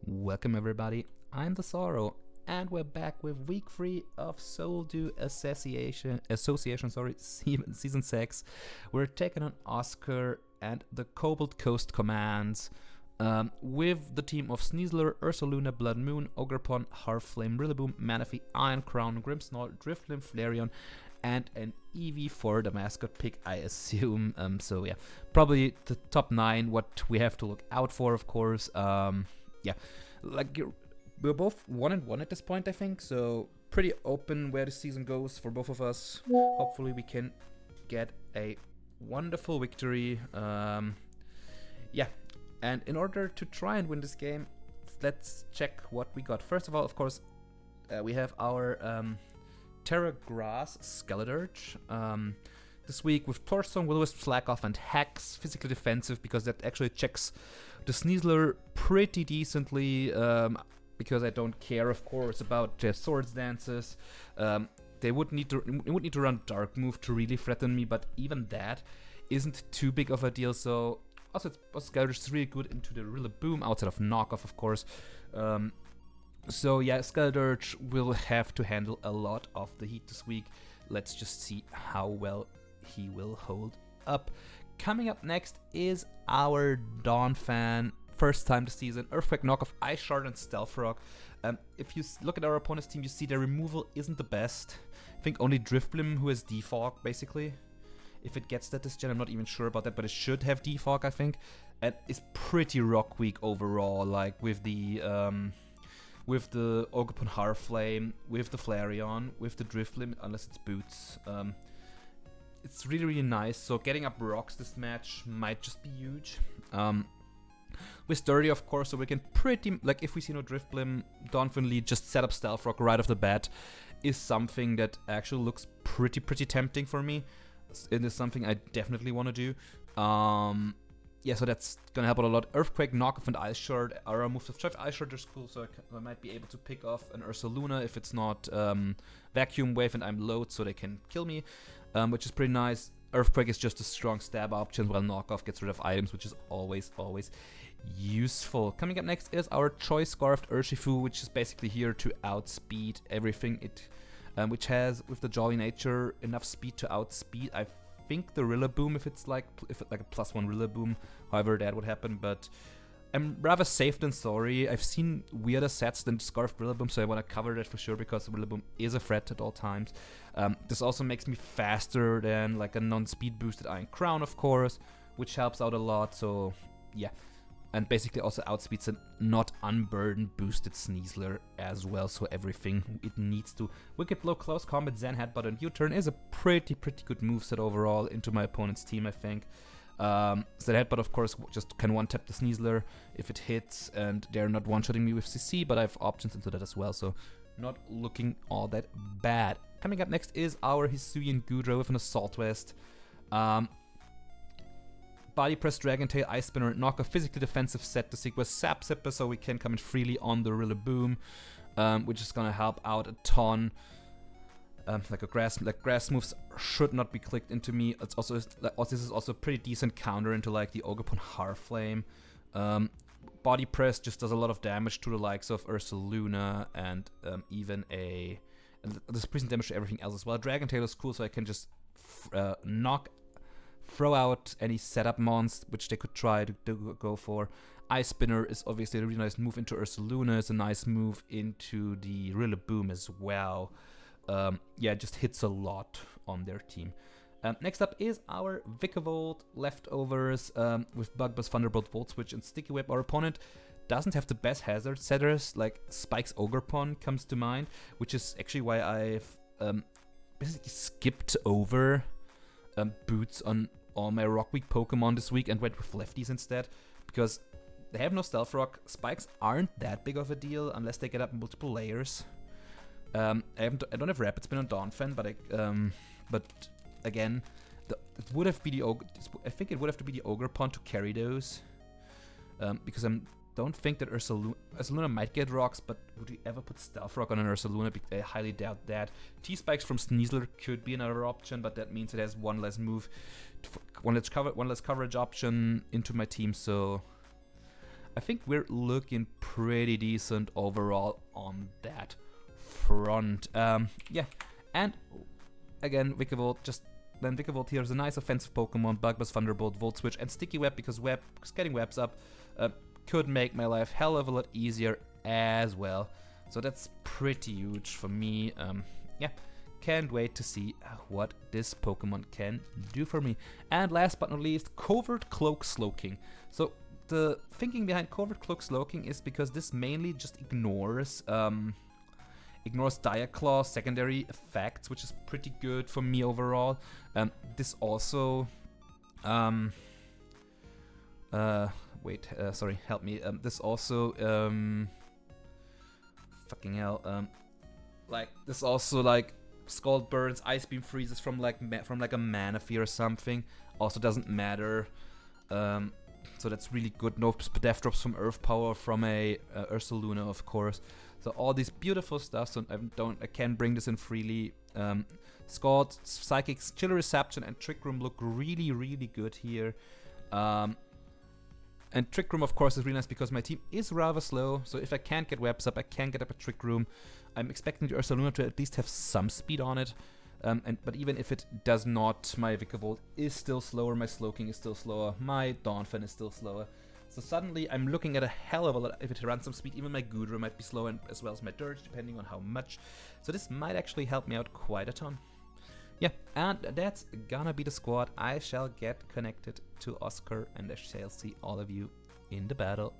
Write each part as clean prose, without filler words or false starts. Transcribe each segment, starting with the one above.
Welcome everybody, I'm the Sorrow, and we're back with week 3 of Soldu Association, Season 6. We're taking on Oscurr and the Cobalt Coast Commands, with the team of Sneasler, Ursaluna, Blood Moon, Ogrepon, Harflame, Rillaboom, Manaphy, Iron Crown, Grimmsnarl, Driftlim, Flareon, and an EV for the mascot pick, I assume. So yeah, probably the top 9, what we have to look out for, of course. Yeah, like we're both 1-1 at this point, I think, so pretty open where the season goes for both of us. Hopefully we can get a wonderful victory. Yeah, and in order to try and win this game, let's check what we got. First of all, of course, we have our Terra Grass Skeledirge. This week with Torstone, Will-O-Wisp, Slack-Off, and Hex, physically defensive, because that actually checks the Sneasler pretty decently, because I don't care, of course, about their Swords Dances. They would need to run Dark Move to really threaten me, but even that isn't too big of a deal. So also Skeledirge is really good into the Rillaboom, outside of Knockoff, of course. So yeah, Skeledirge will have to handle a lot of the heat this week. Let's just see how well he will hold up. Coming up next is our Dawn fan, first time this season, Earthquake, Knockoff, Ice Shard, and Stealth Rock. If you look at our opponent's team, you see their removal isn't the best. I think only Driftblim, who has Defog, basically. If it gets that this gen, I'm not even sure about that, but it should have Defog, I think. And it's pretty rock weak overall, like with the Ogrepon Harflame, with the Flareon, with the Driftlim, unless it's Boots. It's really, really nice. So getting up rocks this match might just be huge. With Sturdy, of course, so we can pretty, like, if we see no Driftblim, Donphinly just set up Stealth Rock right off the bat is something that actually looks pretty tempting for me. It is something I definitely want to do. Yeah, so that's gonna help out a lot. Earthquake, Knockoff, and Ice Shard are our moves of choice. Ice Shard is cool, so I might be able to pick off an Ursaluna if it's not Vacuum Wave and I'm low, so they can kill me, which is pretty nice. Earthquake is just a strong stab option, while Knockoff gets rid of items, which is always useful. Coming up next is our Choice Scarfed URSHIFU, which is basically here to outspeed everything. It, which has, with the Jolly Nature, enough speed to outspeed, I think, the Rillaboom, if it's like a +1 Rillaboom, however that would happen, but I'm rather safe than sorry. I've seen weirder sets than Scarfed Rillaboom, so I want to cover that for sure, because Rillaboom is a threat at all times. This also makes me faster than like a non-speed boosted Iron Crown, of course, which helps out a lot, so yeah. And basically also outspeeds a not unburdened boosted Sneasler as well, so everything it needs to. Wicked Blow, Close Combat, Zen Headbutt, and U-Turn is a pretty good moveset overall into my opponent's team, I think. So the Headbutt, of course, just can one-tap the Sneasler if it hits, and they're not one-shotting me with CC, but I have options into that as well, so not looking all that bad. Coming up next is our Hisuian Goodra with an Assault Vest. Body Press, Dragon Tail, Ice Spinner, and Knockoff, physically defensive set to sequence Sap Sipper, so we can come in freely on the Rillaboom, which is gonna help out a ton. Grass moves should not be clicked into me. It's also this is also a pretty decent counter into like the Ogrepon Harflame. Body Press just does a lot of damage to the likes of Ursaluna and even there's present damage to everything else as well. Dragon Tail is cool, so I can just throw out any setup mons which they could try to go for. Ice Spinner is obviously a really nice move into Ursaluna. It's a nice move into the Rillaboom as well. Yeah, it just hits a lot on their team. Next up is our Vikavolt leftovers with Bug Buzz, Thunderbolt, Volt Switch, and Sticky Whip. Our opponent doesn't have the best hazard setters, like Spike's Ogrepon comes to mind, which is actually why I've basically skipped over Boots on all my Rock Week Pokemon this week and went with lefties instead, because they have no Stealth Rock. Spikes aren't that big of a deal unless they get up multiple layers. I don't have Rapid Spin on Donphan, but again, it would have been I think it would have to be the Ogrepon to carry those, because I don't think that Ursaluna might get rocks, but would you ever put Stealth Rock on an Ursaluna? I highly doubt that. T-Spikes from Sneasler could be another option, but that means it has one less move, one less coverage option into my team, so I think we're looking pretty decent overall on that front. Yeah, and again, Vikavolt, Vikavolt here is a nice offensive Pokemon, Bug Buzz, Thunderbolt, Volt Switch, and Sticky Web, because getting webs up could make my life hell of a lot easier as well. So that's pretty huge for me. Yeah, can't wait to see what this Pokemon can do for me. And last but not least, Covert Cloak Slowking. So the thinking behind Covert Cloak Slowking is because this mainly just ignores Diaclaw's secondary effects, which is pretty good for me overall. This also sorry, help me. This also fucking hell. This also Scald Burns, Ice Beam freezes from like a Manaphy or something. Also doesn't matter. So that's really good. No Death Drops from Earth Power from a Ursaluna, of course. So all these beautiful stuff. So I can bring this in freely. Scald, Psychics, Chill Reception, and Trick Room look really, really good here. And Trick Room, of course, is really nice because my team is rather slow. So if I can't get webs up, I can get up a Trick Room. I'm expecting the Ursaluna to at least have some speed on it. But even if it does not, my Vikavolt is still slower, my Slowking is still slower, my Dawnfen is still slower. So suddenly I'm looking at a hell of a lot. If it runs some speed, even my Goodra might be slower, and as well as my Dirge, depending on how much. So this might actually help me out quite a ton. Yeah, and that's gonna be the squad. I shall get connected to Oscurr, and I shall see all of you in the battle.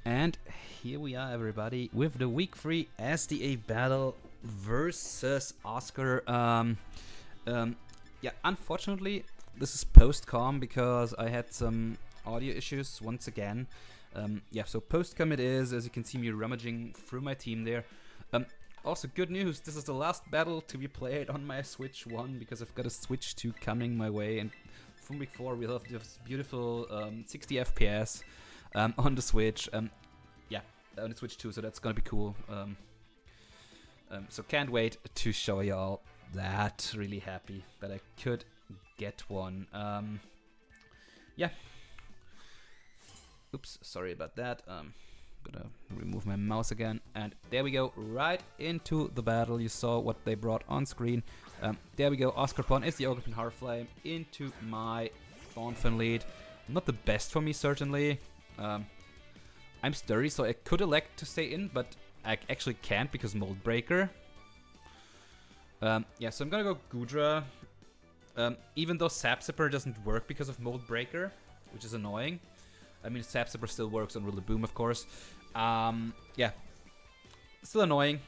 And here we are, everybody, with the week 3 SDA battle versus Oscurr. Yeah, unfortunately, this is post-com because I had some audio issues once again. Yeah, so post-com it is, as you can see me rummaging through my team there. Also, good news, this is the last battle to be played on my Switch 1 because I've got a Switch 2 coming my way, and from week 4 we'll have this beautiful 60 FPS on the Switch. Yeah, on the Switch 2, so that's gonna be cool. So can't wait to show y'all that. Really happy that I could get one. Yeah. Oops, sorry about that. Gonna remove my mouse again, and there we go, right into the battle. You saw what they brought on screen. There we go, Oscurr is the Ogrepin Heartflame into my Dawnfen lead. Not the best for me, certainly. I'm sturdy, so I could elect to stay in, but I actually can't because Mold Breaker. Yeah, so I'm gonna go Goodra. Even though Sap Zipper doesn't work because of Mold Breaker, which is annoying. I mean, Sap Zipper still works on Rillaboom, of course. Yeah, still annoying.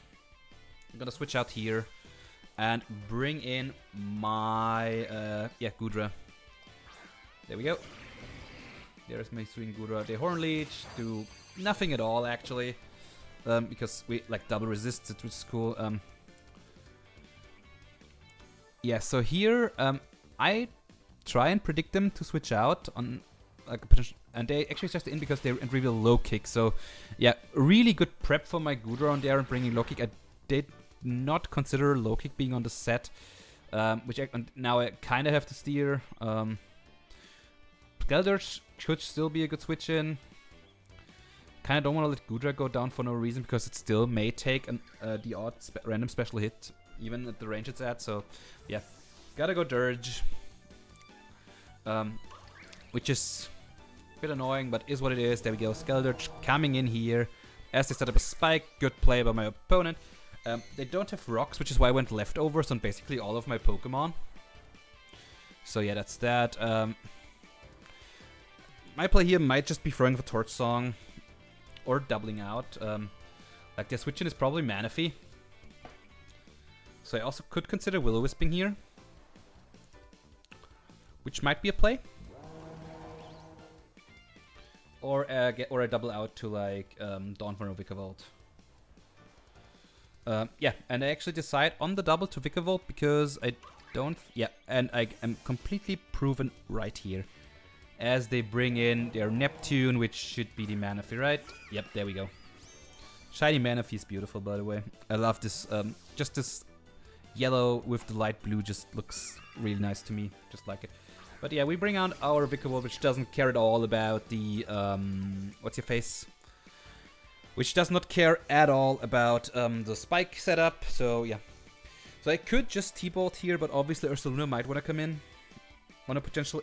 I'm gonna switch out here and bring in my yeah, Goodra. There we go. There's my Swing Goodra. The Horn Leech do nothing at all, actually, because we double resist it, which is cool. Yeah, so here I try and predict them to switch out on like a potential, and they actually just in because they reveal low kick. So yeah, really good prep for my Goodra on there and bringing low kick. I did not consider low kick being on the set, which now I kind of have to steer. Skeldurge should still be a good switch in. Kind of don't want to let Goodra go down for no reason because it still may take the odd random special hit even at the range it's at. So yeah, gotta go Dirge, which is a bit annoying, but is what it is. There we go, Skeldurge coming in here as they set up a spike. Good play by my opponent. They don't have rocks, which is why I went leftovers on basically all of my Pokemon. So yeah, that's that. My play here might just be throwing the Torch Song or doubling out. Like their switch in is probably Manaphy. So I also could consider Will-O-Wisping here, which might be a play. Or a double out to like Dawnfen or Vikavolt. Yeah, and I actually decide on the double to Vikavolt because I don't... Yeah, and I am completely proven right here. As they bring in their Neptune, which should be the Manaphy, right? Yep, there we go. Shiny Manaphy is beautiful, by the way. I love this. Just this yellow with the light blue just looks really nice to me. Just like it. But yeah, we bring out our Vicable, which doesn't care at all about the, what's your face? Which does not care at all about the spike setup, so yeah. So I could just T-Bolt here, but obviously Ursaluna might want to come in on a potential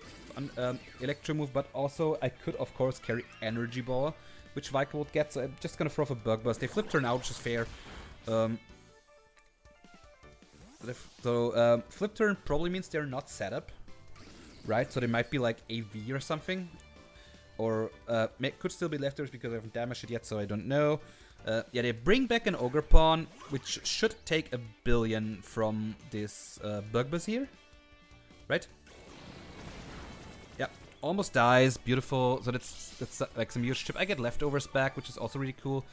Electro move, but also I could of course carry Energy Ball, which Vicavolt gets, so I'm just gonna throw off a Bug Buzz. They flip turn out, which is fair. Flip turn probably means they're not set up, right? So they might be like AV or something. Or could still be leftovers because I haven't damaged it yet, so I don't know. Yeah, they bring back an Ogre Pawn, which should take 1 billion from this Bug Buzz here. Right? Yeah, almost dies. Beautiful. So that's like some huge chip. I get leftovers back, which is also really cool.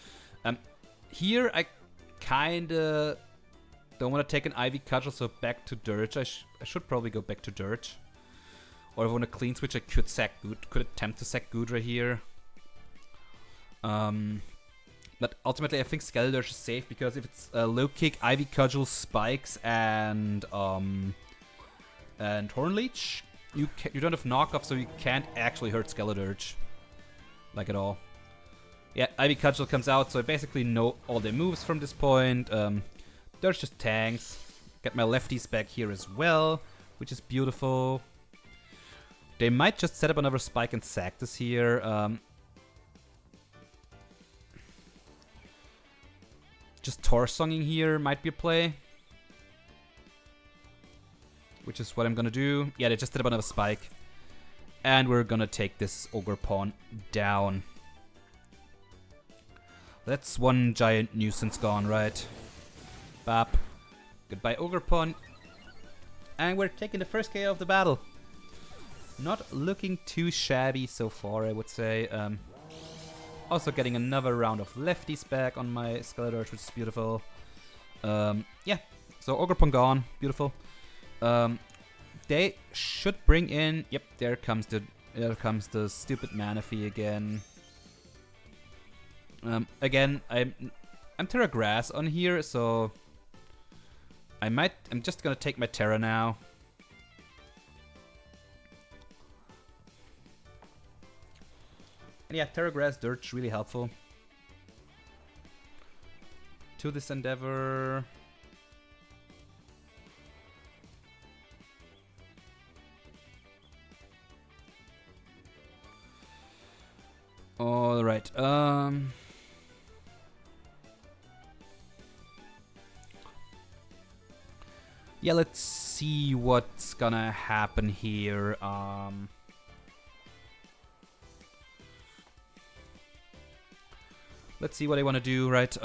Here, I kinda don't want to take an Ivy Cudgel, so back to Dirge. I should probably go back to Dirge. Or if I want to clean switch, I could sack Good. Could attempt to sack Gudra here. But ultimately, I think Skeledirge is safe because if it's low kick, Ivy Cudgel, Spikes, and Horn Leech, you don't have knockoff, so you can't actually hurt Skeledirge, like at all. Yeah, Ivy Cudgel comes out, so I basically know all their moves from this point. Dirge just tanks. Get my lefties back here as well, which is beautiful. They might just set up another Spike and sack this here. Just Torsonging here might be a play. Which is what I'm gonna do. Yeah, they just set up another Spike. And we're gonna take this Ogre Pawn down. That's one giant nuisance gone, right? Bap. Goodbye, Ogre Pawn. And we're taking the first KO of the battle. Not looking too shabby so far, I would say. Also getting another round of lefties back on my Skeledirge, which is beautiful. Yeah, so Ogre Pawn gone. Beautiful. They should bring in... Yep, there comes the stupid Manaphy again. Again, I'm Terra Grass on here, so... I'm just gonna take my Terra now. And yeah, Terra Grass Dirt's really helpful. To this endeavor. Alright, yeah, let's see what's gonna happen here. Let's see what I want to do, right? Yep,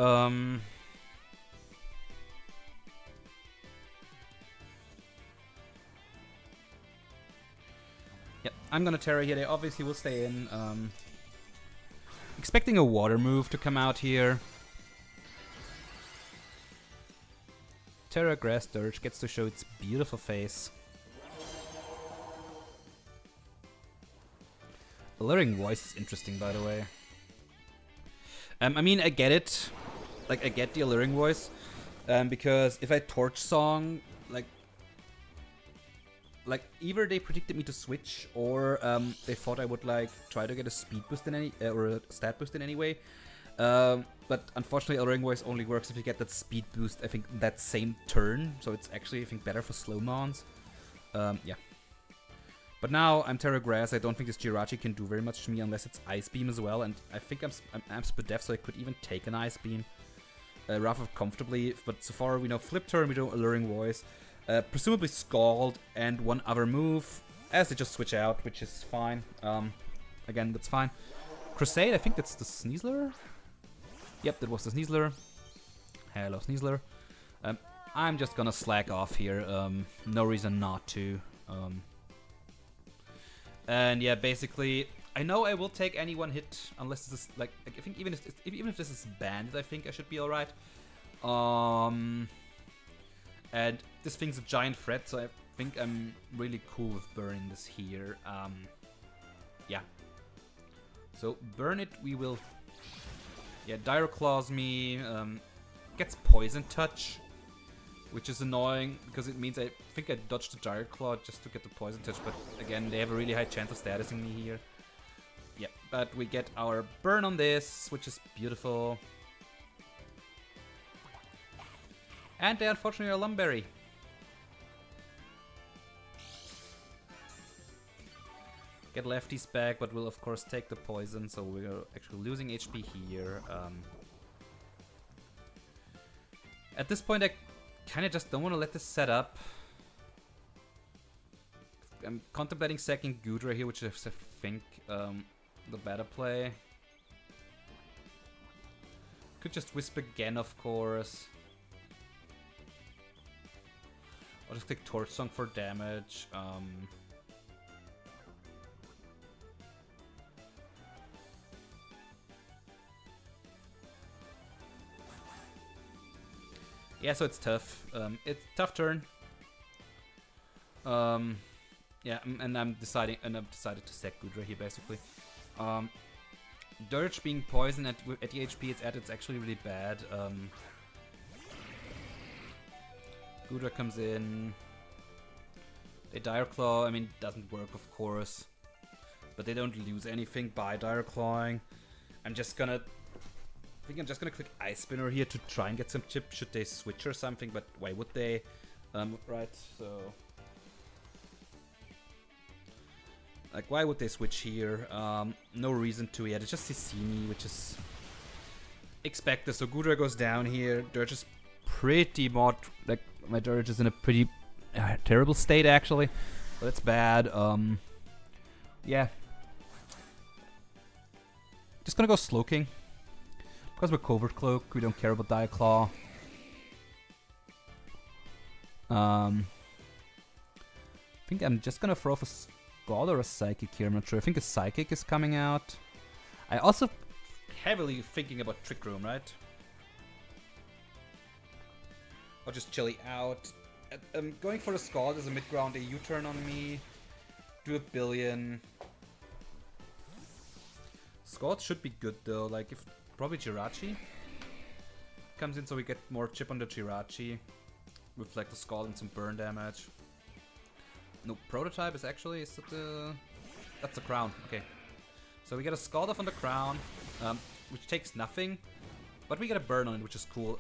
I'm gonna Terra here. They obviously will stay in. Expecting a water move to come out here. Terra Grass Dirge gets to show its beautiful face. Alluring Voice is interesting, by the way. I mean, I get it. Like, I get the Alluring Voice. Because if I Torch Song, like either they predicted me to switch, or they thought I would, like, try to get a speed boost in any, or a stat boost in any way. But unfortunately, Alluring Voice only works if you get that speed boost, I think, that same turn. So it's actually, I think, better for slow mons. Yeah. But now I'm Terra Grass. I don't think this Jirachi can do very much to me unless it's Ice Beam as well. And I think I'm super def, so I could even take an Ice Beam rather comfortably. But so far we know Flip Turn, we know Alluring Voice, presumably Scald, and one other move as they just switch out, which is fine. Again, that's fine. Crusade, I think that's the Sneasler. Yep, that was the Sneasler. Hello, Sneasler. I'm just gonna slack off here. No reason not to. And yeah, basically, I know I will take any one hit unless this is like I think even if this is banned, I think I should be alright. And this thing's a giant threat, so I think I'm really cool with burning this here. Yeah. So burn it. We will. Yeah, Dire Claws me. Gets Poison Touch. which is annoying because it means I think I dodged the Dire Claw just to get the Poison Touch, but again, they have a really high chance of statusing me here. Yeah, but we get our burn on this, which is beautiful. And they unfortunately are Lumberry. Get lefties back, but we'll of course take the poison, so we're actually losing HP here. At this point, I kind of just don't want to let this set up. I'm contemplating sacking Goodra here, which is, I think, the better play. Could just Wisp again, of course. I'll just take Torch Song for damage. Yeah, so it's tough. It's a tough turn. Yeah, and I've decided to sack Goodra here basically. Dirge being poisoned at the HP it's at, it's actually really bad. Goodra comes in. They Dire Claw. I mean, doesn't work, of course, but they don't lose anything by Dire Clawing. I think I'm just gonna click Ice Spinner here to try and get some chip. Should they switch or something? But why would they? Right. So, like, why would they switch here? No reason to yet. It's just Sissini, which is expected. So Goodra goes down here. Dirge is pretty like, my Dirge is in a pretty terrible state actually. So that's bad. Yeah. Just gonna go Slowking. Because we're Covert Cloak, we don't care about Dire Claw. I think I'm just gonna throw off a Scald or a Psychic here, I'm not sure. I think a Psychic is coming out. I also heavily thinking about Trick Room, right? Or just Chilly out. I'm going for a Scald as a mid-ground, a U-turn on me. Do a billion. Scald should be good though, like if... Probably Jirachi comes in so we get more chip on the Jirachi. Reflect the Scald and some burn damage. No, Prototype is actually... Is that the... That's the Crown, okay. So we get a Scald off on the Crown, which takes nothing. But we get a burn on it, which is cool.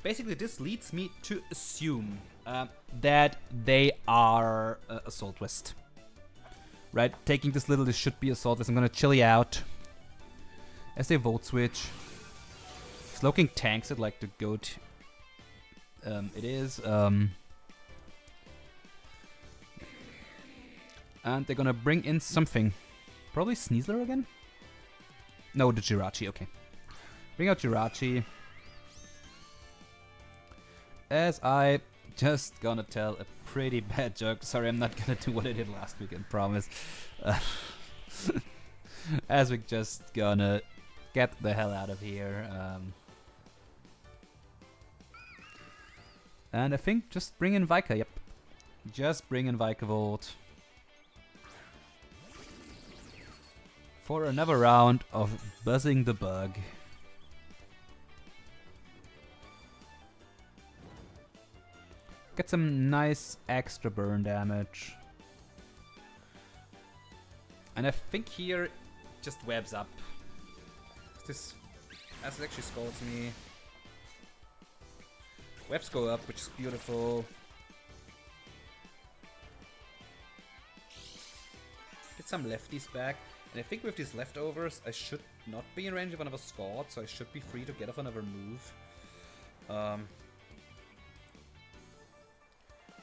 Basically, this leads me to assume that they are Assault West. Right? Taking this little, this should be Assault West. I'm gonna Chilly out. As they Volt Switch. Slowking tanks it like the goat it is. And they're gonna bring in something. Probably Sneasler again? No, the Jirachi, okay. Bring out Jirachi. As I just gonna tell a pretty bad joke. Sorry, I'm not gonna do what I did last weekend, promise. As we're just gonna get the hell out of here. And I think just bring in Vika, yep. Just bring in Vikavolt. For another round of Buzzing the Bug. Get some nice extra burn damage. And I think here just webs up. This acid actually scalds me. Webs go up, which is beautiful. Get some lefties back. And I think with these leftovers, I should not be in range of another Scald, so I should be free to get off another move.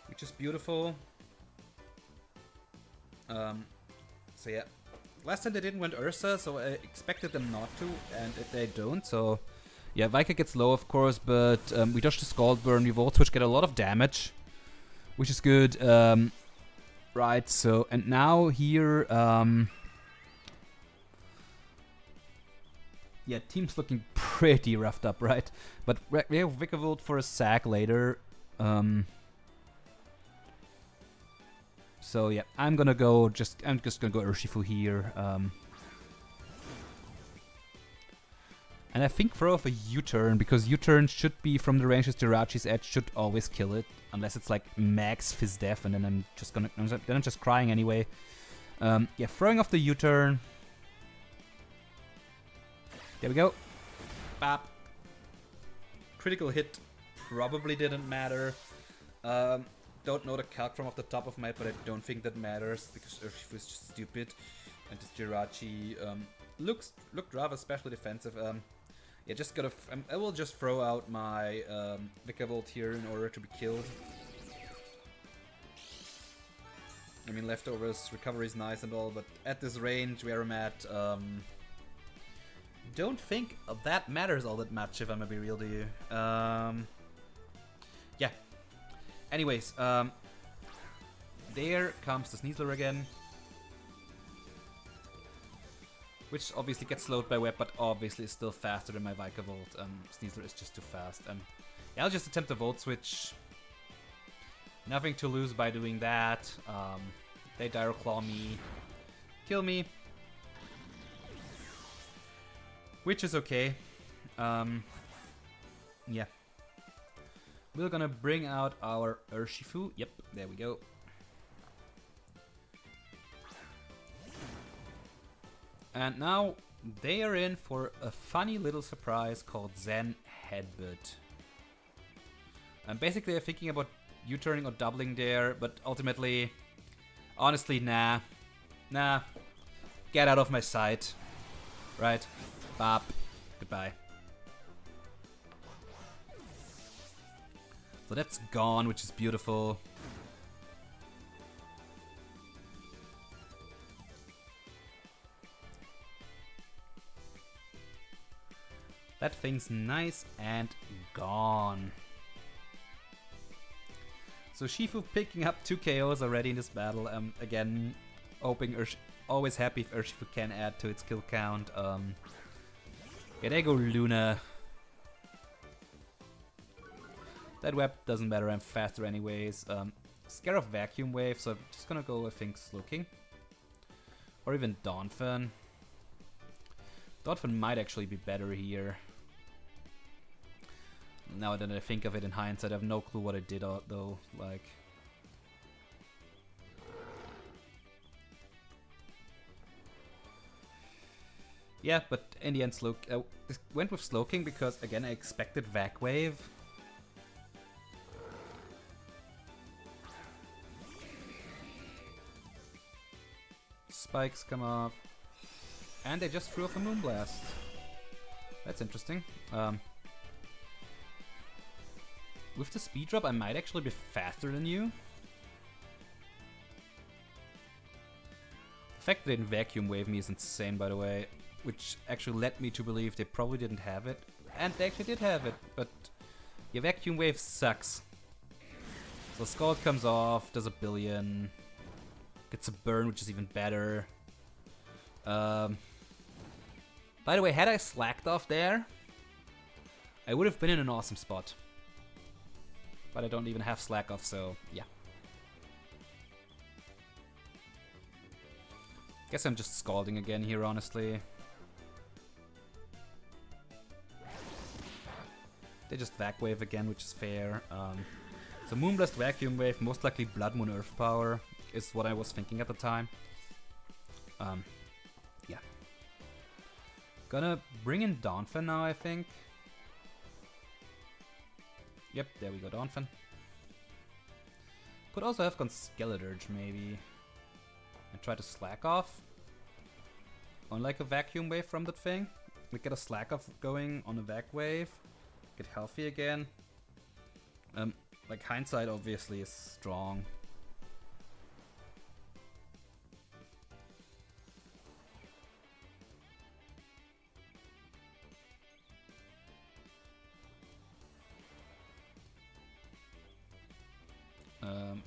Which is beautiful. So yeah. Last time they didn't went Ursa, so I expected them not to, and they don't, so... Yeah, Vika gets low, of course, but we dodge the Scald Burn, we Volt Switch, get a lot of damage, which is good. Right, so... And now here... Yeah, team's looking pretty roughed up, right? But we have Vikavolt for a sack later. So yeah, I'm just gonna go URSHIFU here. And I think throw off a U-turn, because U-turn should be from the range as Jirachi's edge, should always kill it. Unless it's like max Fizz Def, and then I'm just crying anyway. Yeah, throwing off the U-turn. There we go. Bap. Critical hit probably didn't matter. Don't know the calc from off the top of my head, but I don't think that matters because URSHIFU is just stupid. And this Jirachi looked rather specially defensive. Yeah, just gotta. I will just throw out my Vikavolt here in order to be killed. I mean, leftovers recovery is nice and all, but at this range where I'm at, don't think that matters all that much, if I'm gonna be real to you. Yeah. Anyways, there comes the Sneasler again. Which obviously gets slowed by Web, but obviously is still faster than my Vikavolt. Sneasler is just too fast. Yeah, I'll just attempt a Volt Switch. Nothing to lose by doing that. They Dire Claw me. Kill me. Which is okay. Yeah. We're gonna bring out our URSHIFU. Yep, there we go. And now they are in for a funny little surprise called Zen Headbutt. And basically I'm thinking about U-turning or doubling there, but ultimately, honestly, nah. Nah. Get out of my sight. Right? Bop. Goodbye. So that's gone, which is beautiful. That thing's nice and gone. So Shifu picking up 2 KOs already in this battle. Again, hoping always happy if URSHIFU can add to its kill count. Yeah, there go Luna. That Web doesn't matter, I'm faster anyways. Scare of Vacuum Wave, so I'm just gonna go, I think, Slowking. Or even Donphan. Donphan might actually be better here. Now that I think of it in hindsight, I have no clue what I did though, like... Yeah, but in the end, I went with Slowking because, again, I expected Vac Wave. Spikes come off. And they just threw off a Moonblast. That's interesting. With the speed drop, I might actually be faster than you. The fact that they didn't Vacuum Wave me is insane, by the way. Which actually led me to believe they probably didn't have it. And they actually did have it, but your Vacuum Wave sucks. So Scald comes off, does a billion. Gets a burn, which is even better. By the way, had I slacked off there, I would have been in an awesome spot. But I don't even have slack off, so yeah. Guess I'm just scalding again here, honestly. They just Vac Wave again, which is fair. So Moonblast, Vacuum Wave, most likely Blood Moon Earth Power is what I was thinking at the time. Yeah. Gonna bring in Donphan now, I think. Yep, there we go, Donphan. Could also have gone Skeleturge, maybe. And try to slack off. On like a Vacuum Wave from that thing. We get a slack off going on a Vac Wave. Get healthy again. Like hindsight obviously is strong.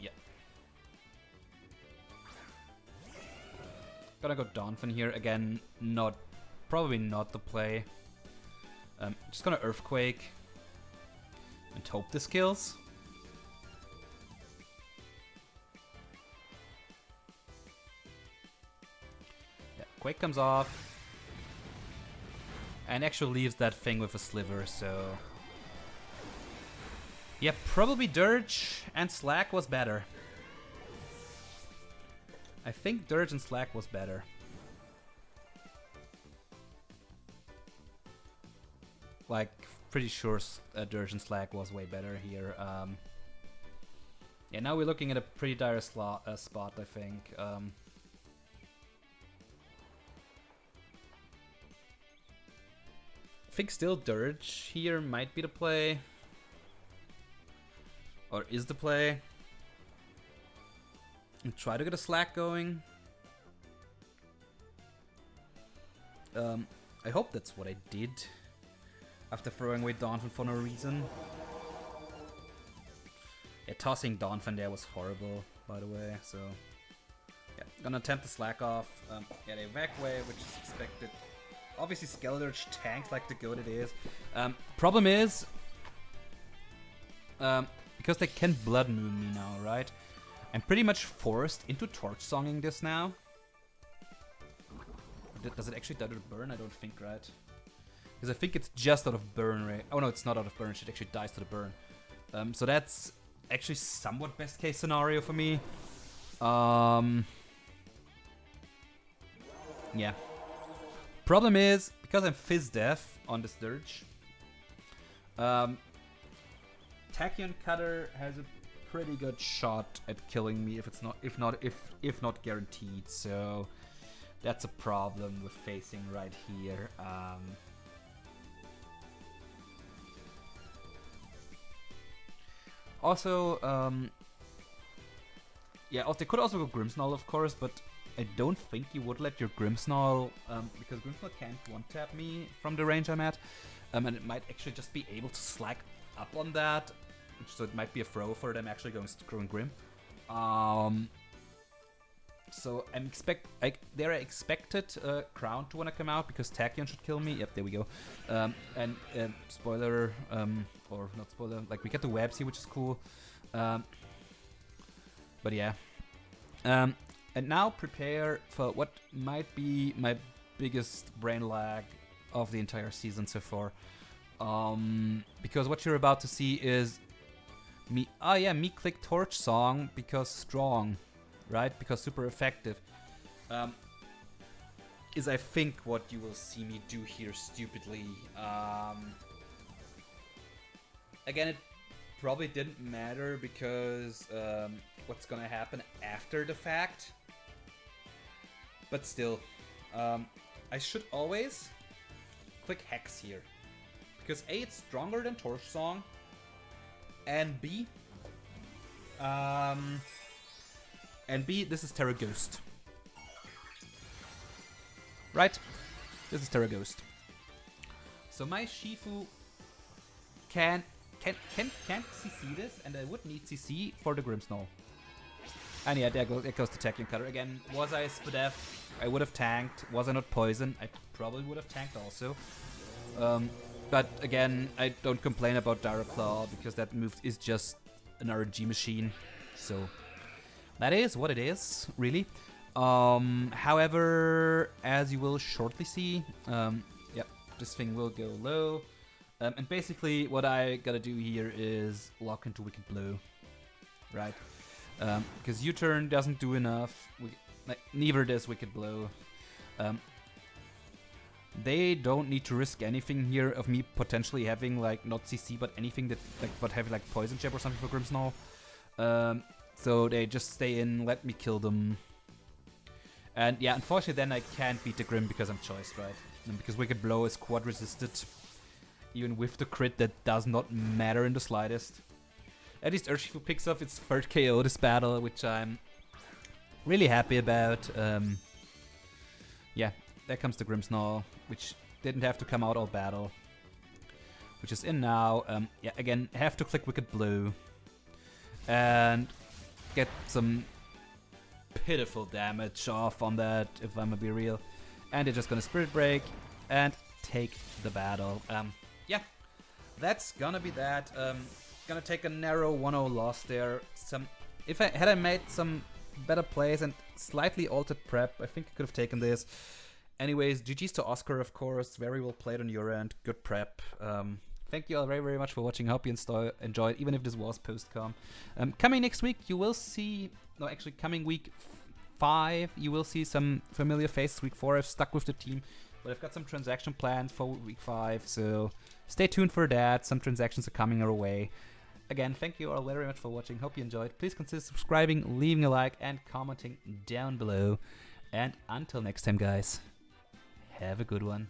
Yeah. Gonna go Donphan here again. Probably not the play. Just gonna Earthquake and hope this kills. Yeah, Quake comes off. And actually leaves that thing with a sliver, so... Yeah, probably Dirge and Slack was better. I think Dirge and Slack was better. Like, pretty sure Dirge and Slack was way better here. Yeah, now we're looking at a pretty dire spot, I think. I think still Dirge here might be the play. Or is the play. And try to get a Slack going. I hope that's what I did. After throwing away Donphan for no reason. Yeah, tossing Donphan there was horrible, by the way, so... Yeah, gonna attempt the Slack off. Yeah, they evac away, which is expected. Obviously, Skeldurge tanks like the goat it is. Problem is... because they can Blood Moon me now, right? I'm pretty much forced into Torch Songing this now. Does it actually die to the burn? I don't think, right? Because I think it's just out of burn rate. Oh no, it's not out of burn, it actually dies to the burn. So that's actually somewhat best case scenario for me. Yeah. Problem is, because I'm Fizz Deaf on this Dirge, Tachyon Cutter has a pretty good shot at killing me if not guaranteed. So that's a problem with facing right here. Also, yeah, they could also go Grimmsnarl, of course, but I don't think you would let your Grimmsnarl, because Grimmsnarl can't one-tap me from the range I'm at, and it might actually just be able to slack up on that, so it might be a throw for them actually going Grim. So they're expected Crown to wanna come out because Tachyon should kill me. Yep, there we go. And spoiler, or not spoiler, like we get the webs here, which is cool. But yeah. And now prepare for what might be my biggest brain lag of the entire season so far. Because what you're about to see is me. Oh yeah, me click Torch Song because strong. Right, because super effective, is I think what you will see me do here stupidly. Again, it probably didn't matter because what's gonna happen after the fact. But still, I should always click Hex here. Because A, it's stronger than Torch Song, and B, this is Terra Ghost. Right? This is Terra Ghost. So my Shifu can't CC this, and I would need CC for the Grimmsnarl. And yeah, there goes the Tachyon Cutter again. Was I Spadef? I would have tanked. Was I not poison? I probably would have tanked also. But again, I don't complain about Direct Claw because that move is just an RNG machine. So that is what it is, really. However, as you will shortly see, yep, this thing will go low. And basically, what I gotta do here is lock into Wicked Blow, right? Because U-turn doesn't do enough. Neither does Wicked Blow. They don't need to risk anything here of me potentially having like not CC, but anything that but having like Poison Jab or something for Grimmsnarl. So they just stay in, let me kill them. And yeah, unfortunately then I can't beat the Grim because I'm choiced, right? And because Wicked Blow is quad resisted. Even with the crit, that does not matter in the slightest. At least URSHIFU picks up its third KO this battle, which I'm really happy about. Yeah, there comes the Grimmsnarl, which didn't have to come out all battle. Which is in now. Yeah, again, have to click Wicked Blow. And get some pitiful damage off on that, if I'm gonna be real. And they're just gonna Spirit Break and take the battle. Yeah, that's gonna be that. Gonna take a narrow 1-0 loss there. Had I made some better plays and slightly altered prep, I think I could have taken this. Anyways, GG's to Oscurr, of course. Very well played on your end. Good prep. Thank you all very, very much for watching. I hope you enjoyed, even if this was post-com. Coming next week, you will see... No, actually, coming week 5, you will see some familiar faces. Week 4, I've stuck with the team. But I've got some transaction plans for week 5, so stay tuned for that. Some transactions are coming our way. Again, thank you all very much for watching. Hope you enjoyed. Please consider subscribing, leaving a like, and commenting down below. And until next time, guys, have a good one.